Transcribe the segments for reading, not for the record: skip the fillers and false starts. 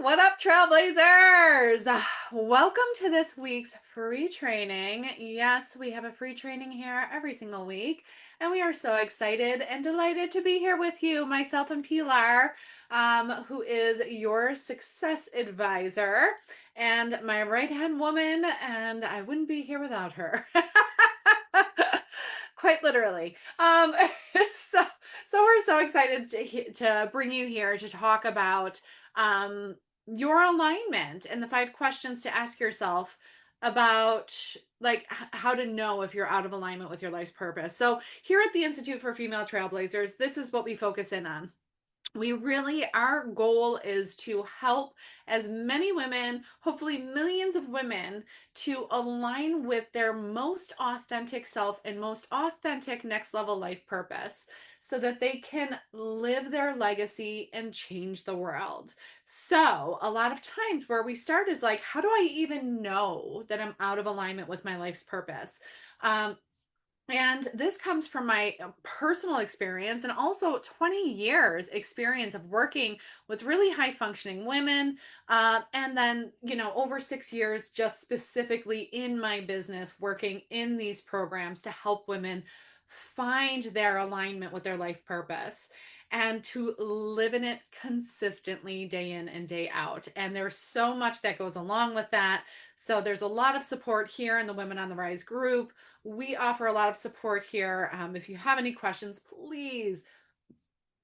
What up, Trailblazers? Welcome to this week's free training. Yes, we have a free training here every single week, and we are so excited and delighted to be here with you, myself and Pilar, who is your success advisor and my right-hand woman, and I wouldn't be here without her. Quite literally. So, so we're so excited to bring you here to talk about your alignment and the 5 questions to ask yourself about how to know if you're out of alignment with your life's purpose. So here at the Institute for Female Trailblazers, this is what we focus in on. Our goal is to help as many women, hopefully millions of women, to align with their most authentic self and most authentic next level life purpose so that they can live their legacy and change the world. So, a lot of times where we start is like, how do I even know that I'm out of alignment with my life's purpose? And this comes from my personal experience and also 20 years experience of working with really high functioning women. And then, over 6 years just specifically in my business, working in these programs to help women find their alignment with their life purpose and to live in it consistently day in and day out. And there's so much that goes along with that. So there's a lot of support here in the Women on the Rise group. We offer a lot of support here. If you have any questions, please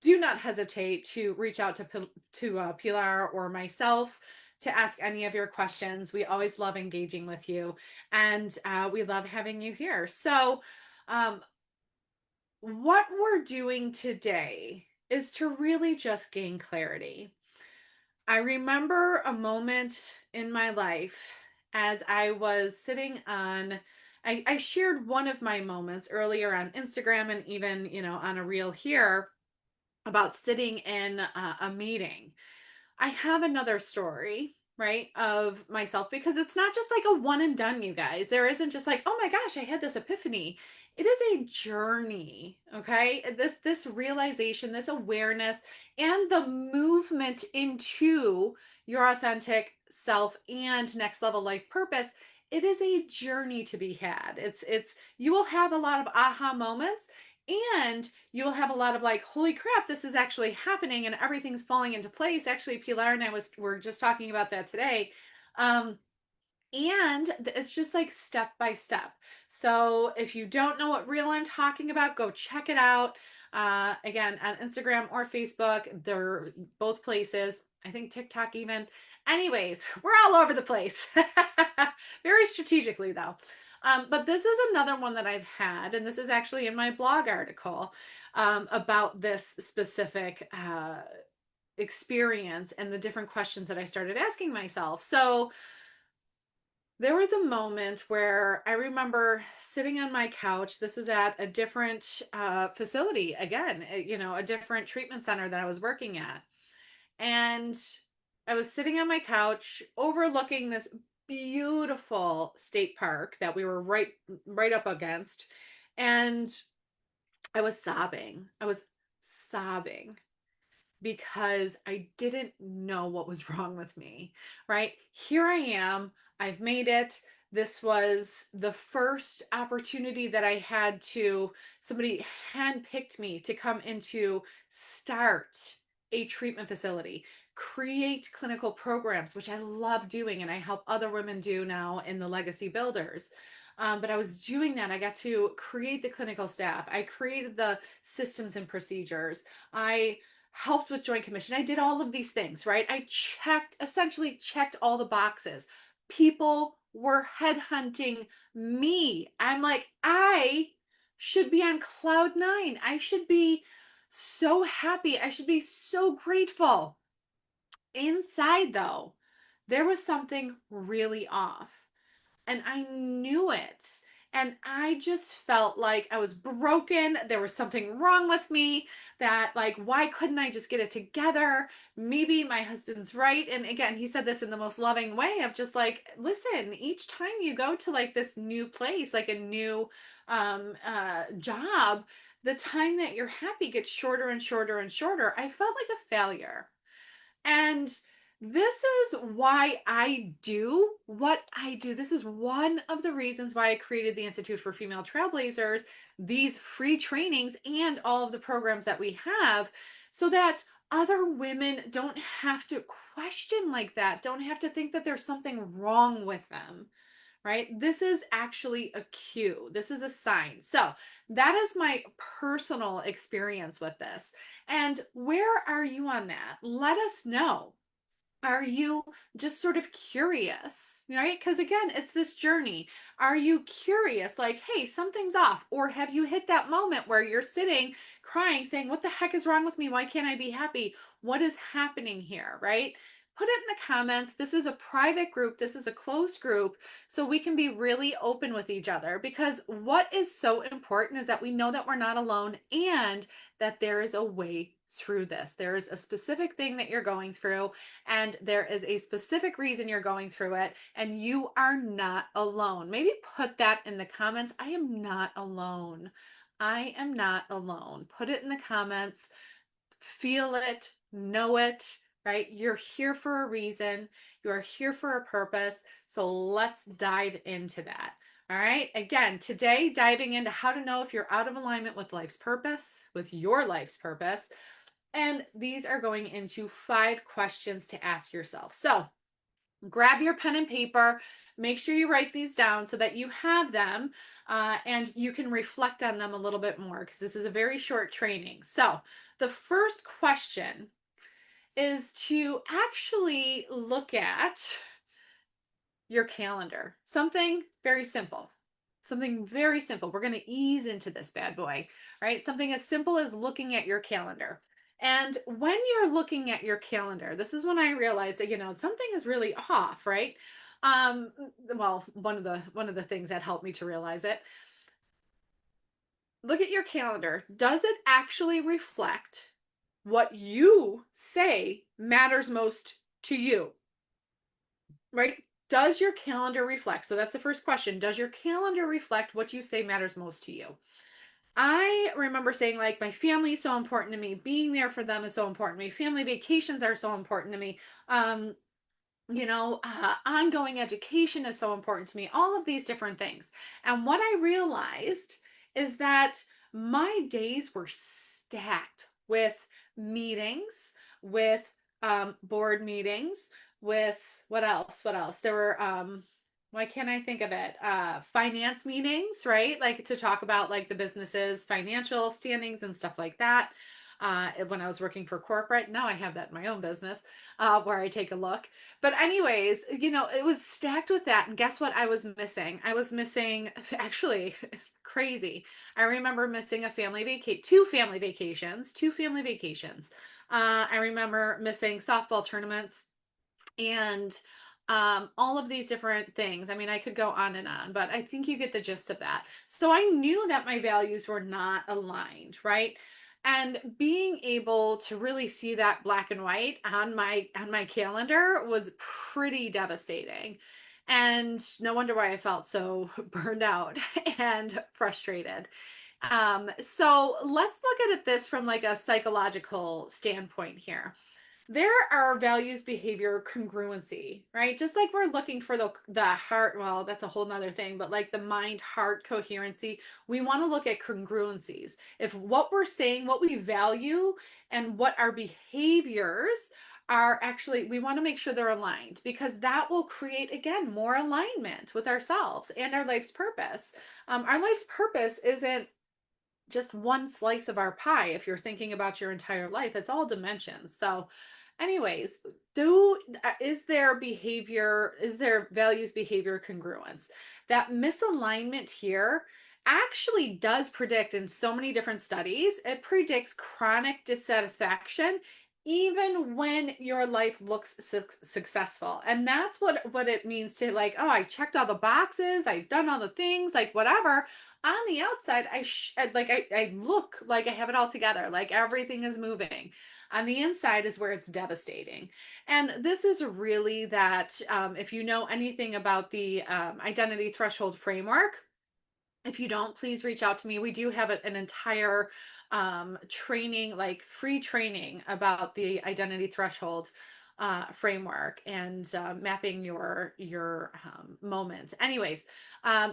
do not hesitate to reach out to Pilar or myself to ask any of your questions. We always love engaging with you, and we love having you here. So, what we're doing today is to really just gain clarity. I remember a moment in my life as I was sitting on, I shared one of my moments earlier on Instagram and even, on a reel here about sitting in a meeting. I have another story, right, of myself because it's not just like a one and done, you guys. There isn't just like, oh my gosh, I had this epiphany. It is a journey, okay? This realization, this awareness, and the movement into your authentic self and next level life purpose. It is a journey to be had. It's you will have a lot of aha moments and you'll have a lot of like, holy crap, this is actually happening and everything's falling into place. Actually, Pilar and I were just talking about that today. And it's just like step by step. So if you don't know what reel I'm talking about, go check it out. Again, on Instagram or Facebook, they're both places. I think TikTok even. Anyways, we're all over the place. Very strategically though. But this is another one that I've had, and this is actually in my blog article about this specific experience and the different questions that I started asking myself. So there was a moment where I remember sitting on my couch. This was at a different facility, again, a different treatment center that I was working at. And I was sitting on my couch overlooking this beautiful state park that we were right up against. And I was sobbing. I was sobbing because I didn't know what was wrong with me, right? Here I am. I've made it. This was the first opportunity that I had to, somebody handpicked me to come into start a treatment facility, create clinical programs, which I love doing and I help other women do now in the Legacy Builders. But I was doing that. I got to create the clinical staff. I created the systems and procedures. I helped with Joint Commission. I did all of these things, right? I essentially checked all the boxes. People were headhunting me. I'm like, I should be on cloud nine. I should be so happy. I should be so grateful. Inside, though, there was something really off and I knew it. And I just felt like I was broken. There was something wrong with me that, like, why couldn't I just get it together? Maybe my husband's right. And again, he said this in the most loving way of just like, listen, each time you go to like this new place, like a new job, the time that you're happy gets shorter and shorter and shorter. I felt like a failure. And This is why I do what I do. This is one of the reasons why I created the Institute for Female Trailblazers, these free trainings, and all of the programs that we have, so that other women don't have to question like that, don't have to think that there's something wrong with them, right? This is actually a cue. This is a sign. So, that is my personal experience with this. And where are you on that? Let us know. Are you just sort of curious, right? Because again, it's this journey. Are you curious, like, hey, something's off? Or have you hit that moment where you're sitting crying, saying, what the heck is wrong with me? Why can't I be happy? What is happening here, right? Put it in the comments. This is a private group, this is a closed group, so we can be really open with each other. Because what is so important is that we know that we're not alone and that there is a way through this. There is a specific thing that you're going through and there is a specific reason you're going through it, and you are not alone. Maybe put that in the comments. I am not alone. I am not alone. Put it in the comments. Feel it, know it, right? You're here for a reason. You are here for a purpose. So let's dive into that. All right. Again, today, diving into how to know if you're out of alignment with life's purpose, with your life's purpose. And these are going into 5 questions to ask yourself. So grab your pen and paper, make sure you write these down so that you have them and you can reflect on them a little bit more because this is a very short training. So, the first question is to actually look at your calendar. Something very simple. Something very simple. We're going to ease into this bad boy, right? Something as simple as looking at your calendar. And when you're looking at your calendar, this is when I realized that, something is really off, right? Well, one of the things that helped me to realize it. Look at your calendar. Does it actually reflect what you say matters most to you? Right? Does your calendar reflect? So that's the first question. Does your calendar reflect what you say matters most to you? I remember saying, like, my family is so important to me. Being there for them is so important to me. Family vacations are so important to me. Ongoing education is so important to me. All of these different things. And what I realized is that my days were stacked with meetings, with board meetings, with what else? What else? There were why can't I think of it? Finance meetings, right? Like to talk about like the business's financial standings and stuff like that. When I was working for corporate, now I have that in my own business where I take a look. But anyways, it was stacked with that. And guess what I was missing? I was missing, actually, it's crazy. I remember missing two family vacations, two family vacations. I remember missing softball tournaments and all of these different things. I mean, I could go on and on, but I think you get the gist of that. So I knew that my values were not aligned, right? And being able to really see that black and white on my calendar was pretty devastating. And no wonder why I felt so burned out and frustrated. So let's look at this from like a psychological standpoint here. There are values behavior congruency, right? Just like we're looking for the heart, well, that's a whole nother thing, but like the mind heart coherency, we want to look at congruencies. If what we're saying, what we value, and what our behaviors are actually, we want to make sure they're aligned because that will create, again, more alignment with ourselves and our life's purpose. Our life's purpose isn't just one slice of our pie. If you're thinking about your entire life, it's all dimensions. So anyways, is there values behavior congruence? That misalignment here actually does predict, in so many different studies, it predicts chronic dissatisfaction even when your life looks successful. And that's what it means to, like, oh, I checked all the boxes, I've done all the things, like whatever. On the outside, I look like I have it all together, like everything is moving. On the inside is where it's devastating. And this is really that, if you know anything about the identity threshold framework, if you don't, please reach out to me. We do have an entire training, like free training about the identity threshold. framework and mapping your moments. Anyways,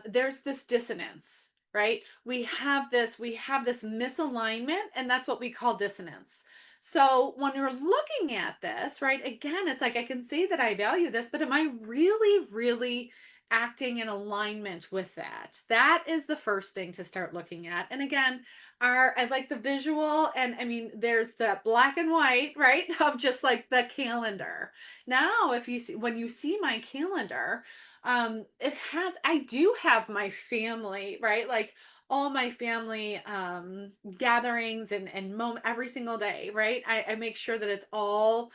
there's this dissonance, right? We have this misalignment, and that's what we call dissonance. So when you're looking at this, right, again, it's like I can say that I value this, but am I really, really acting in alignment with that? That is the first thing to start looking at. And again, I like the visual, and I mean there's the black and white, right, of just like the calendar. Now, if you see when you see my calendar, it has I do have my family, right? Like all my family gatherings and moment every single day, right? I make sure that it's all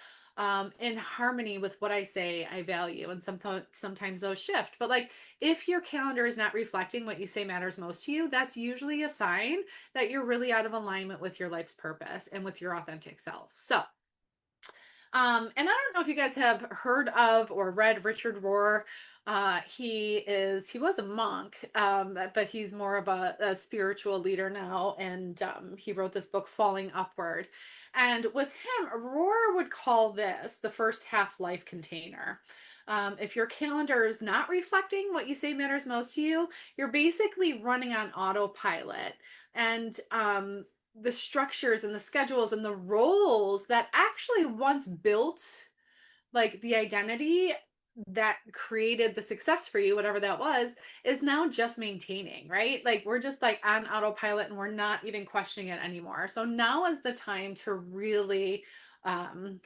in harmony with what I say I value. And sometimes those shift. But like if your calendar is not reflecting what you say matters most to you, that's usually a sign that you're really out of alignment with your life's purpose and with your authentic self. So and I don't know if you guys have heard of or read Richard Rohr. He was a monk, but he's more of a spiritual leader now, and he wrote this book, Falling Upward. And with him, Rohr would call this the first half life container. If your calendar is not reflecting what you say matters most to you, you're basically running on autopilot. And the structures and the schedules and the roles that actually once built like the identity that created the success for you, whatever that was, is now just maintaining, right? Like we're just like on autopilot and we're not even questioning it anymore. So now is the time um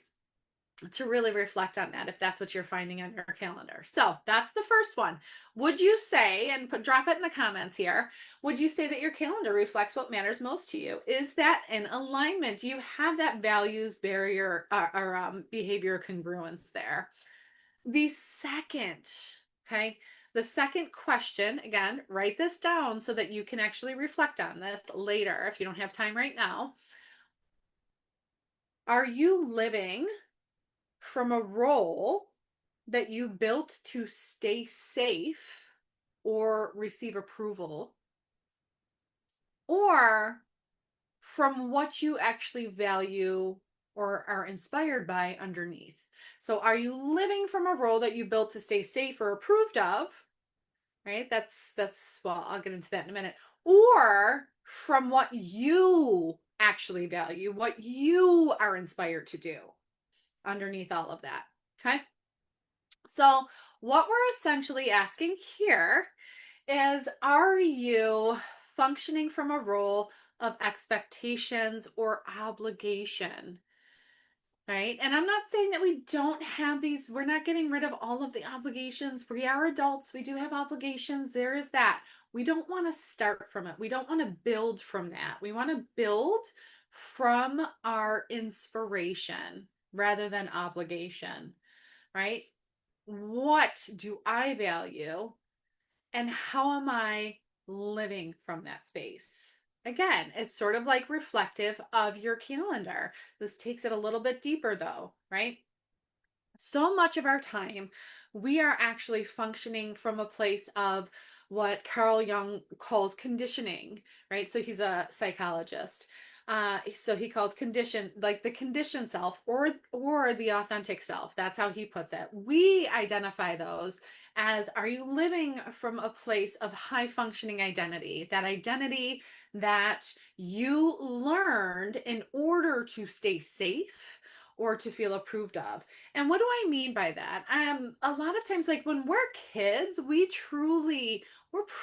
to really reflect on that if that's what you're finding on your calendar. So that's the first one. Would you say, and drop it in the comments here, would you say that your calendar reflects what matters most to you? Is that in alignment? Do you have that values barrier or behavior congruence there? The second, okay, the second question, again, write this down so that you can actually reflect on this later if you don't have time right now. Are you living from a role that you built to stay safe or receive approval, or from what you actually value or are inspired by underneath? So, are you living from a role that you built to stay safe or approved of? Right? That's well, I'll get into that in a minute. Or from what you actually value, what you are inspired to do underneath all of that. Okay. So, what we're essentially asking here is, are you functioning from a role of expectations or obligation? Right. And I'm not saying that we don't have these, we're not getting rid of all of the obligations. We are adults, we do have obligations. There is that. We don't want to start from it. We don't want to build from that. We want to build from our inspiration rather than obligation, right? What do I value and how am I living from that space? Again, it's sort of like reflective of your calendar. This takes it a little bit deeper though, right? So much of our time, we are actually functioning from a place of what Carl Jung calls conditioning, right? So he's a psychologist. So he calls condition like the conditioned self or the authentic self. That's how he puts it. We identify those as, are you living from a place of high functioning identity? That identity that you learned in order to stay safe or to feel approved of. And what do I mean by that? A lot of times, like when we're kids, we're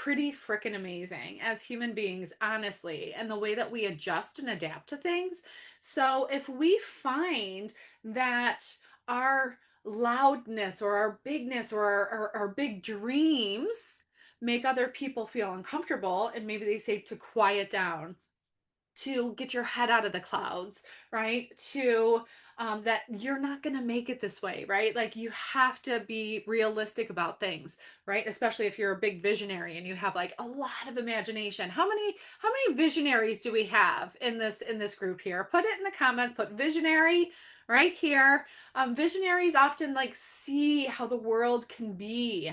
pretty freaking amazing as human beings, honestly, and the way that we adjust and adapt to things. So if we find that our loudness or our bigness or our big dreams make other people feel uncomfortable, and maybe they say to quiet down, to get your head out of the clouds, right? To that you're not going to make it this way, right? Like you have to be realistic about things, right? Especially if you're a big visionary and you have like a lot of imagination. How many visionaries do we have in this group here? Put it in the comments. Put visionary right here. Visionaries often like see how the world can be.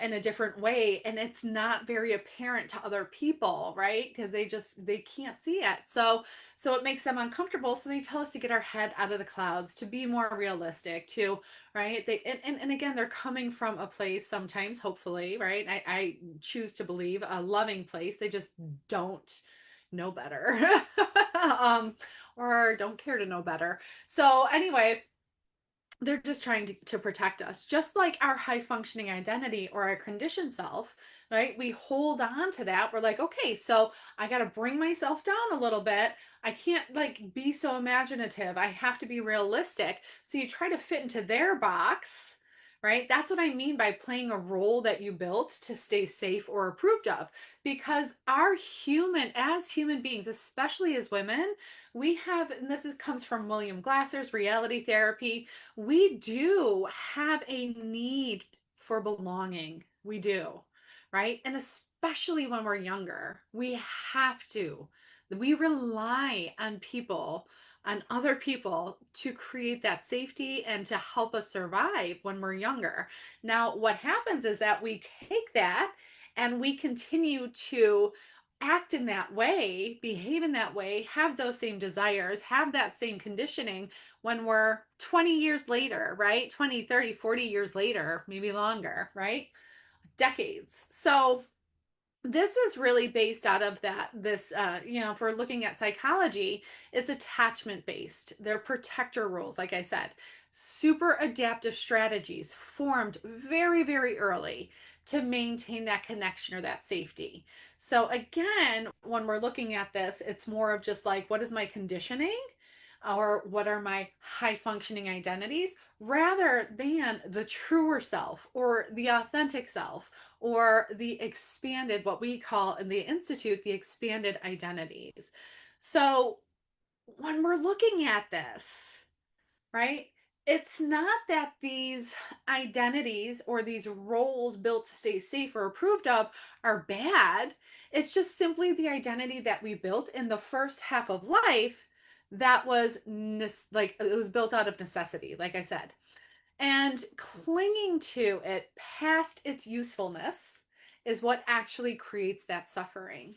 in a different way, and it's not very apparent to other people, right? Because they can't see it. So it makes them uncomfortable. So they tell us to get our head out of the clouds, to be more realistic, to right. And again, they're coming from a place sometimes, hopefully, right? I choose to believe a loving place. They just don't know better. um, or don't care to know better. So anyway, they're just trying to protect us, just like our high functioning identity or our conditioned self, right? We hold on to that. We're like, okay, so I got to bring myself down a little bit. I can't like be so imaginative. I have to be realistic. So you try to fit into their box, right? That's what I mean by playing a role that you built to stay safe or approved of. Because as human beings, especially as women, we have, and comes from William Glasser's reality therapy, we do have a need for belonging. We do, right? And especially when we're younger, we have to. We rely on people, on other people to create that safety and to help us survive when we're younger. Now, what happens is that we take that and we continue to act in that way, behave in that way, have those same desires, have that same conditioning when we're 20 years later, right? 20, 30, 40 years later, maybe longer, right? Decades. So this is really based out of if we're looking at psychology, it's attachment based. They're protector rules, like I said, super adaptive strategies formed very, very early to maintain that connection or that safety. So again, when we're looking at this, it's more of just like, what is my conditioning, or what are my high functioning identities, rather than the truer self or the authentic self or the expanded, what we call in the Institute, the expanded identities. So when we're looking at this, right, it's not that these identities or these roles built to stay safe or approved of are bad. It's just simply the identity that we built in the first half of life that was like it was built out of necessity, like I said, and clinging to it past its usefulness is what actually creates that suffering.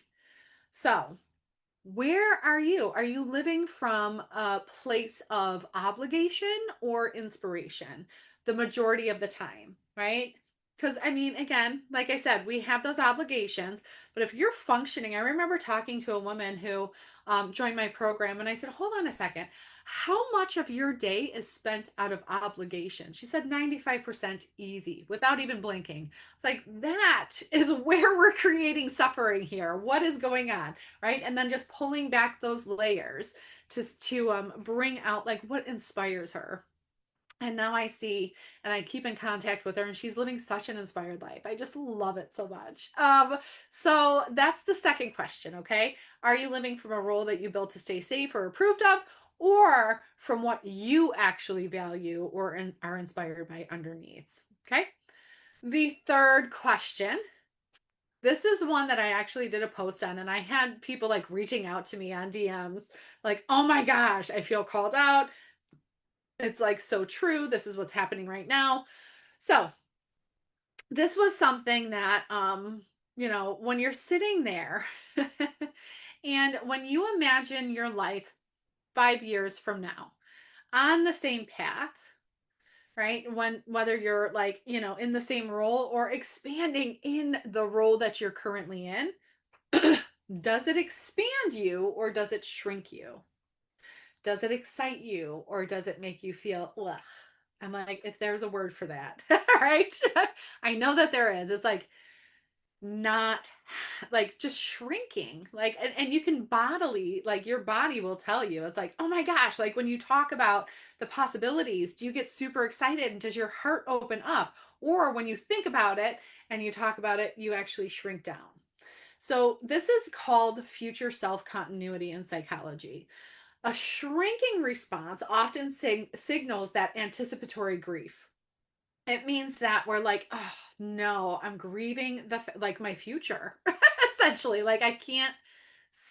So, where are you? Are you living from a place of obligation or inspiration the majority of the time, right? Because, I mean, again, like I said, we have those obligations, but if you're functioning, I remember talking to a woman who joined my program, and I said, hold on a second. How much of your day is spent out of obligation? She said 95% easy without even blinking. It's like, that is where we're creating suffering here. What is going on? Right, and then just pulling back those layers to bring out like what inspires her. And now I see, and I keep in contact with her, and she's living such an inspired life. I just love it so much. So that's the second question. Okay, are you living from a role that you built to stay safe or approved of, or from what you actually value or are inspired by underneath? Okay, the third question, this is one that I actually did a post on, and I had people like reaching out to me on DMs, like, oh my gosh, I feel called out. It's like so true. This is what's happening right now. So, this was something that, when you're sitting there and when you imagine your life 5 years from now on the same path, right? Whether you're like, in the same role or expanding in the role that you're currently in, does it expand you or does it shrink you? Does it excite you or does it make you feel, ugh? I'm like, if there's a word for that, right? I know that there is. It's like not like just shrinking. Like, and you can bodily, like your body will tell you, it's like, oh my gosh, like when you talk about the possibilities, do you get super excited and does your heart open up? Or when you think about it and you talk about it, you actually shrink down. So, this is called future self continuity in psychology. A shrinking response often signals that anticipatory grief. It means that we're like, oh no, I'm grieving like my future, essentially. Like I can't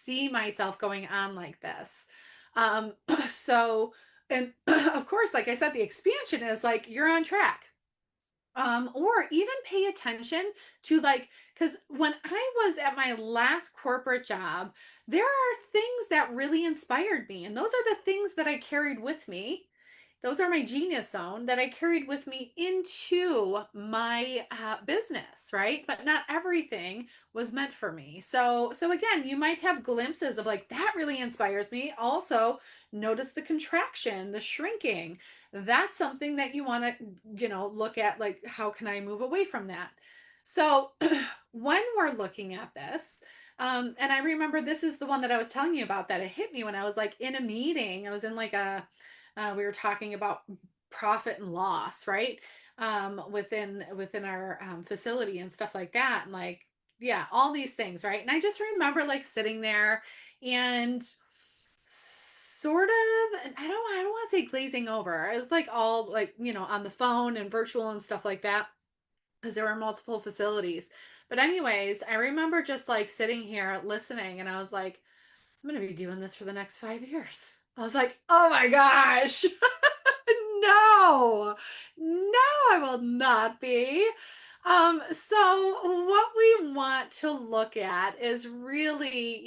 see myself going on like this. Um, so, and of course, like I said, the expansion is like you're on track. Or even pay attention to, like, because when I was at my last corporate job, there are things that really inspired me. And those are the things that I carried with me. Those are my genius zone that I carried with me into my business, right? But not everything was meant for me. So again, you might have glimpses of like that really inspires me. Also, notice the contraction, the shrinking. That's something that you want to, look at, like, how can I move away from that? So when we're looking at this, and I remember this is the one that I was telling you about that it hit me when I was like in a meeting. I was in like we were talking about profit and loss, right? Within our facility and stuff like that, and like, yeah, all these things, right? And I just remember like sitting there and sort of, and I don't want to say glazing over. It was like all like, on the phone and virtual and stuff like that because there were multiple facilities. But anyways, I remember just like sitting here listening and I was like, I'm going to be doing this for the next 5 years. I was like, oh my gosh. No, no, I will not be. So what we want to look at is really,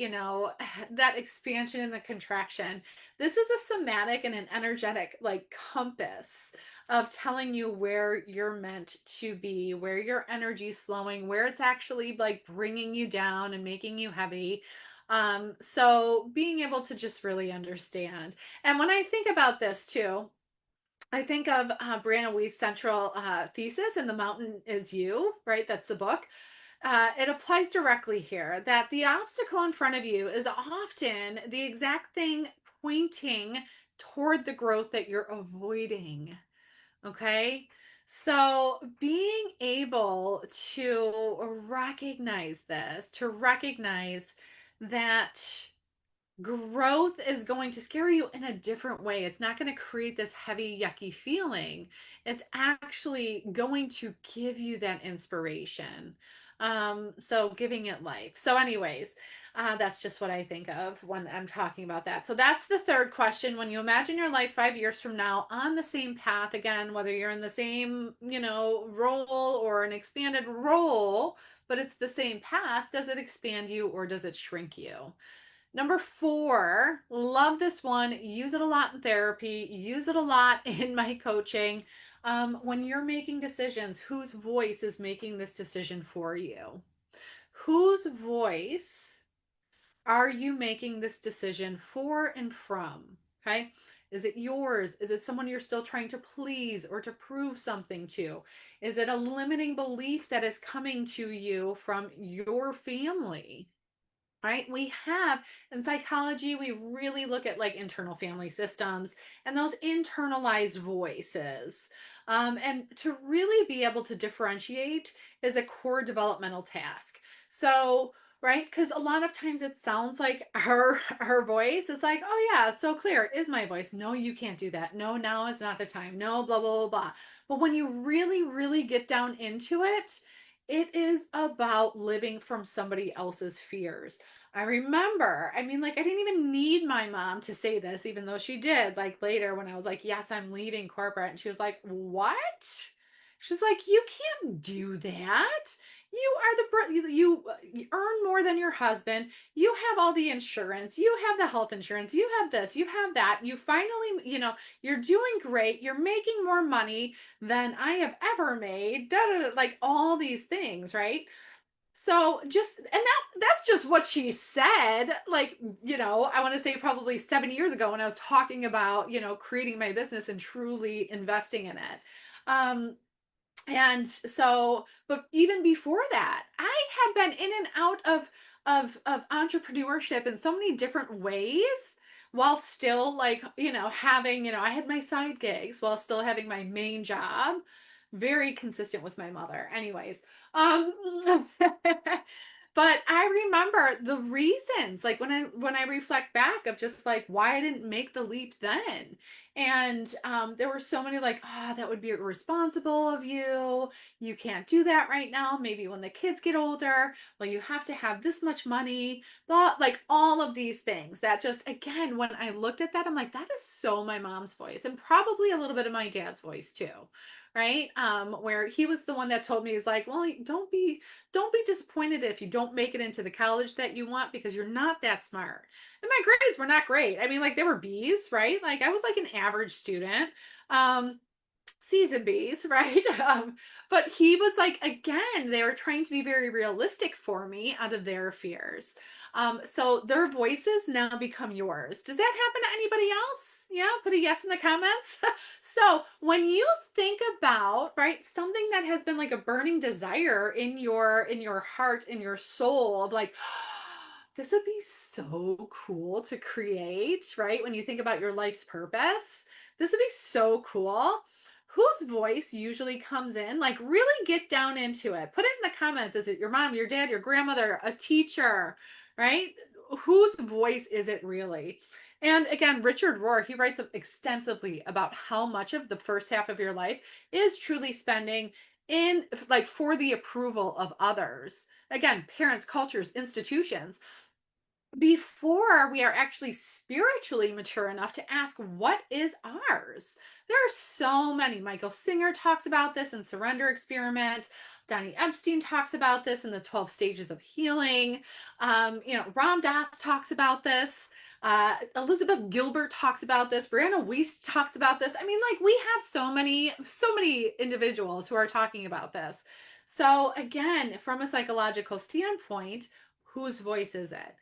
that expansion and the contraction. This is a somatic and an energetic like compass of telling you where you're meant to be, where your energy's flowing, where it's actually like bringing you down and making you heavy. So being able to just really understand. And when I think about this too, I think of Brianna Weist's central thesis, and The Mountain is You, right? That's the book. It applies directly here that the obstacle in front of you is often the exact thing pointing toward the growth that you're avoiding. Okay. So being able to recognize this, to recognize that growth is going to scare you in a different way. It's not going to create this heavy, yucky feeling. It's actually going to give you that inspiration. So giving it life. So, anyways, that's just what I think of when I'm talking about that. So that's the third question. When you imagine your life 5 years from now on the same path, again, whether you're in the same, role or an expanded role, but it's the same path, does it expand you or does it shrink you? Number four, love this one. Use it a lot in therapy, use it a lot in my coaching. When you're making decisions, whose voice is making this decision for you? Whose voice are you making this decision for and from? Okay. Is it yours? Is it someone you're still trying to please or to prove something to? Is it a limiting belief that is coming to you from your family? Right? We have in psychology, we really look at like internal family systems and those internalized voices. And to really be able to differentiate is a core developmental task. So, right, because a lot of times it sounds like her voice is like, oh yeah, it's so clear, it is my voice. No, you can't do that. No, now is not the time. No, blah blah blah blah. But when you really, really get down into it, it is about living from somebody else's fears. I remember, I mean, like, I didn't even need my mom to say this, even though she did, like, later when I was like, yes, I'm leaving corporate. And she was like, what? She's like, you can't do that. You are you earn more than your husband. You have all the insurance. You have the health insurance. You have this. You have that. You finally, you're doing great. You're making more money than I have ever made. Da, da, da, like all these things, right? So just, and that's just what she said, like, I want to say probably 7 years ago when I was talking about, creating my business and truly investing in it. Um, and so, but even before that, I had been in and out of entrepreneurship in so many different ways while still like, having, I had my side gigs while still having my main job, very consistent with my mother. Anyways, um but I remember the reasons, like when I reflect back of just like why I didn't make the leap then. And there were so many like, oh, that would be irresponsible of you. You can't do that right now. Maybe when the kids get older, well, you have to have this much money, but like all of these things that just, again, when I looked at that, I'm like, that is so my mom's voice and probably a little bit of my dad's voice too. right? Where he was the one that told me, he's like, well, don't be disappointed if you don't make it into the college that you want, because you're not that smart. And my grades were not great. I mean, like, they were B's, right? Like, I was like an average student. Um, C's and B's, right? But he was like, again, they were trying to be very realistic for me out of their fears. So their voices now become yours. Does that happen to anybody else? Yeah, put a yes in the comments. So when you think about, right, something that has been like a burning desire in your heart, in your soul, of like, this would be so cool to create, right? When you think about your life's purpose, this would be so cool. Whose voice usually comes in? Like, really get down into it. Put it in the comments. Is it your mom, your dad, your grandmother, a teacher, right? Whose voice is it really? And again, Richard Rohr, he writes extensively about how much of the first half of your life is truly spending in, like, for the approval of others. Again, parents, cultures, institutions, before we are actually spiritually mature enough to ask what is ours. There are so many. Michael Singer talks about this in Surrender Experiment. Donnie Epstein talks about this in the 12 stages of healing. Ram Dass talks about this. Elizabeth Gilbert talks about this. Brianna Weiss talks about this. I mean, like, we have so many individuals who are talking about this. So again, from a psychological standpoint, whose voice is it?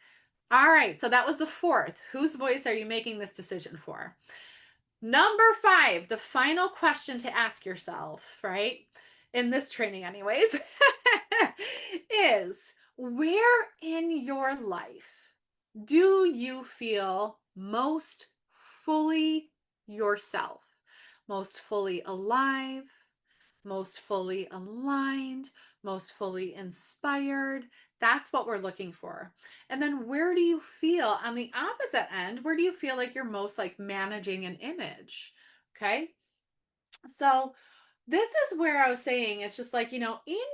All right, so that was the fourth. Whose voice are you making this decision for? Number five, the final question to ask yourself, right? In this training, anyways, is where in your life do you feel most fully yourself, most fully alive, most fully aligned, most fully inspired? That's what we're looking for. And then where do you feel on the opposite end? Where do you feel like you're most like managing an image? Okay. So this is where I was saying, it's just like, in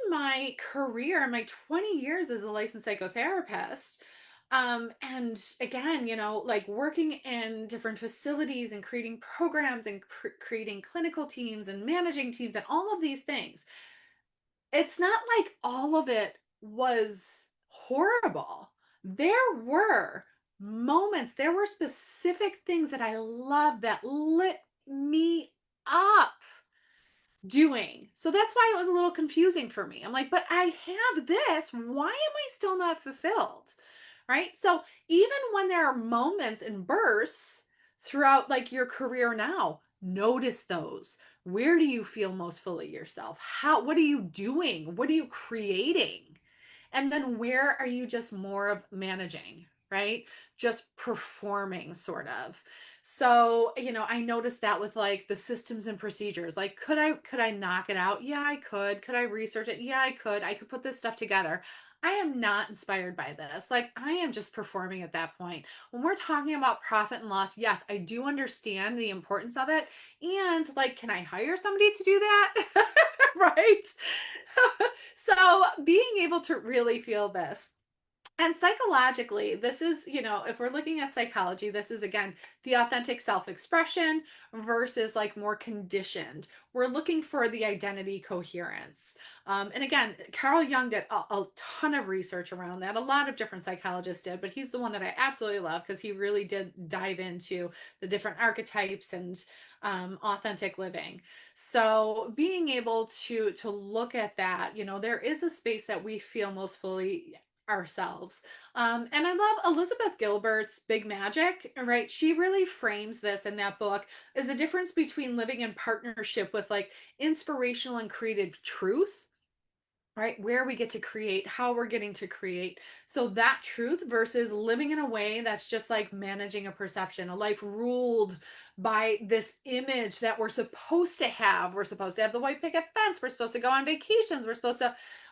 my career, in my 20 years as a licensed psychotherapist, and again, like working in different facilities and creating programs and creating clinical teams and managing teams and all of these things, it's not like all of it was horrible. There were moments, there were specific things that I loved that lit me up doing. So that's why it was a little confusing for me. I'm like, but I have this. Why am I still not fulfilled? Right? So even when there are moments and bursts throughout like your career now, notice those. Where do you feel most fully yourself? What are you doing? What are you creating? And then where are you just more of managing, right? Just performing, sort of. So, I noticed that with like the systems and procedures. Like, could I knock it out? Yeah, I could. Could I research it? Yeah, I could. I could put this stuff together. I am not inspired by this. Like, I am just performing at that point. When we're talking about profit and loss, yes, I do understand the importance of it. And like, can I hire somebody to do that? Right? So being able to really feel this. And psychologically, this is, if we're looking at psychology, this is again the authentic self expression versus like more conditioned. We're looking for the identity coherence. And again, Carl Jung did a ton of research around that. A lot of different psychologists did, but he's the one that I absolutely love because he really did dive into the different archetypes and authentic living. So being able to look at that, there is a space that we feel most fully ourselves. And I love Elizabeth Gilbert's Big Magic, right? She really frames this in that book as a difference between living in partnership with like inspirational and creative truth, right? Where we get to create, how we're getting to create. So that truth versus living in a way that's just like managing a perception, a life ruled by this image that we're supposed to have. We're supposed to have the white picket fence. We're supposed to go on vacations.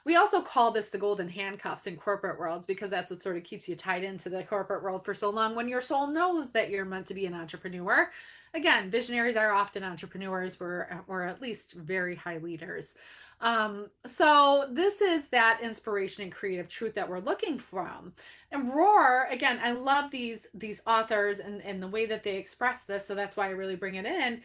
We also call this the golden handcuffs in corporate worlds because that's what sort of keeps you tied into the corporate world for so long when your soul knows that you're meant to be an entrepreneur. Again, visionaries are often entrepreneurs, or at least very high leaders. So this is that inspiration and creative truth that we're looking from. And Roar, again, I love these authors and the way that they express this. So that's why I really bring it in.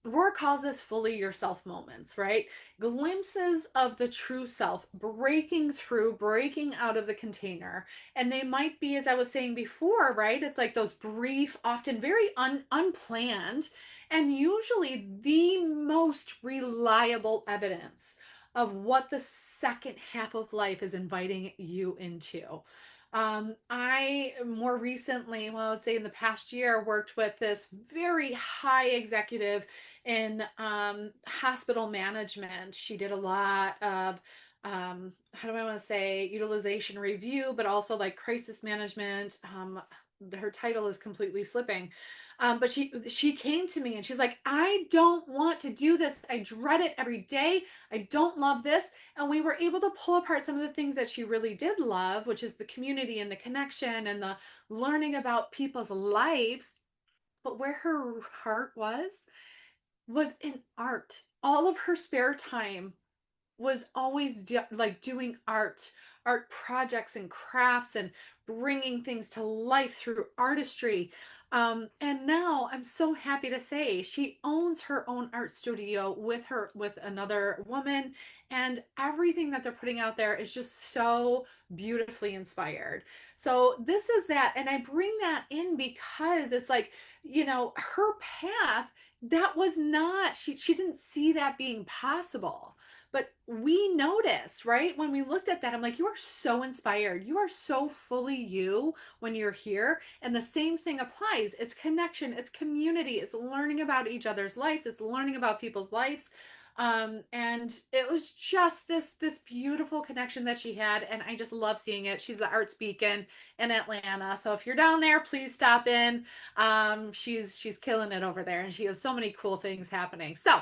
Rohr calls this fully yourself moments, right? Glimpses of the true self breaking through, breaking out of the container. And they might be, as I was saying before, right? It's like those brief, often very unplanned, and usually the most reliable evidence of what the second half of life is inviting you into. I more recently, well, I'd say in the past year, worked with this very high executive in hospital management. She did a lot of how do I want to say, utilization review, but also like crisis management. Her title is completely slipping. But she came to me and she's like, I don't want to do this. I dread it every day. I don't love this. And we were able to pull apart some of the things that she really did love, which is the community and the connection and the learning about people's lives. But where her heart was in art. All of her spare time was always like doing art projects and crafts and bringing things to life through artistry. And now I'm so happy to say she owns her own art studio with another woman, and everything that they're putting out there is just so beautifully inspired. So this is that, and I bring that in because it's like, her path, that was not, she didn't see that being possible, but we noticed, right? When we looked at that, I'm like, you are so inspired. You are so fully you when you're here. And the same thing applies. It's connection, it's community, it's learning about each other's lives, it's learning about people's lives. And it was just this beautiful connection that she had, and I just love seeing it. She's the arts beacon in Atlanta, so if you're down there, please stop in. She's killing it over there, and she has so many cool things happening. So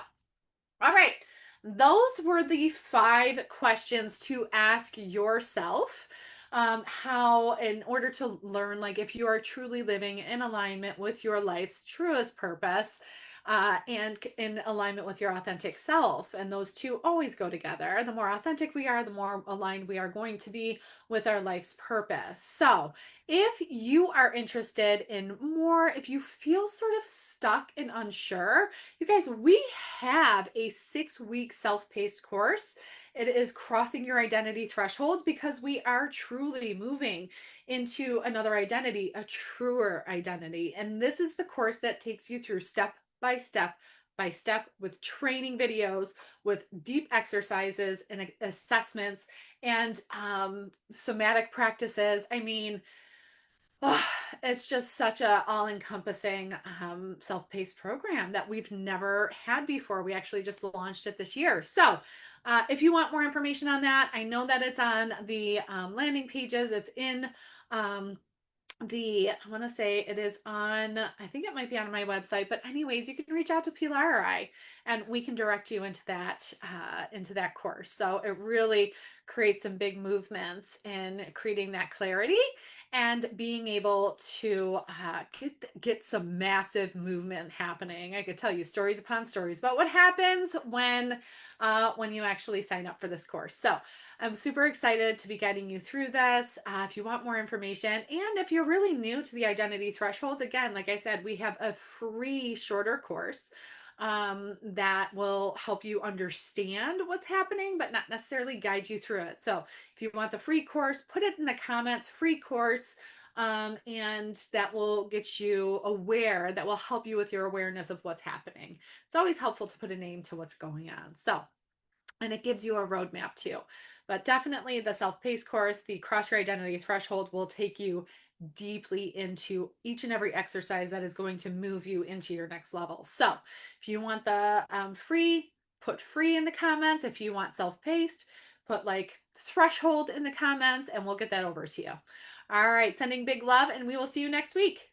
all right. Those were the 5 questions to ask yourself. How, in order to learn, like, if you are truly living in alignment with your life's truest purpose, and in alignment with your authentic self. And those two always go together. The more authentic we are, the more aligned we are going to be with our life's purpose. So, if you are interested in more, if you feel sort of stuck and unsure, you guys, we have a 6-week self-paced course. It is crossing your identity threshold because we are truly moving into another identity, a truer identity. And this is the course that takes you through step by step with training videos, with deep exercises and assessments and somatic practices. I mean, oh, it's just such a all-encompassing self-paced program that we've never had before. We actually just launched it this year. So if you want more information on that, I know that it's on the landing pages. It's in um, I want to say it is on, I think it might be on my website, but anyways, you can reach out to Pilar or I, and we can direct you into that course. So it really creates some big movements in creating that clarity and being able to get some massive movement happening. I could tell you stories upon stories about what happens when you actually sign up for this course. So I'm super excited to be guiding you through this. If you want more information, and if you're really new to the identity thresholds, again, like I said, we have a free shorter course that will help you understand what's happening, but not necessarily guide you through it. So if you want the free course, put it in the comments, free course. And that will get you aware, that will help you with your awareness of what's happening. It's always helpful to put a name to what's going on. So, and it gives you a roadmap too. But definitely the self-paced course, the Cross Your Identity Threshold, will take you deeply into each and every exercise that is going to move you into your next level. So if you want the free, put free in the comments. If you want self-paced, put like threshold in the comments, and we'll get that over to you. All right, sending big love, and we will see you next week.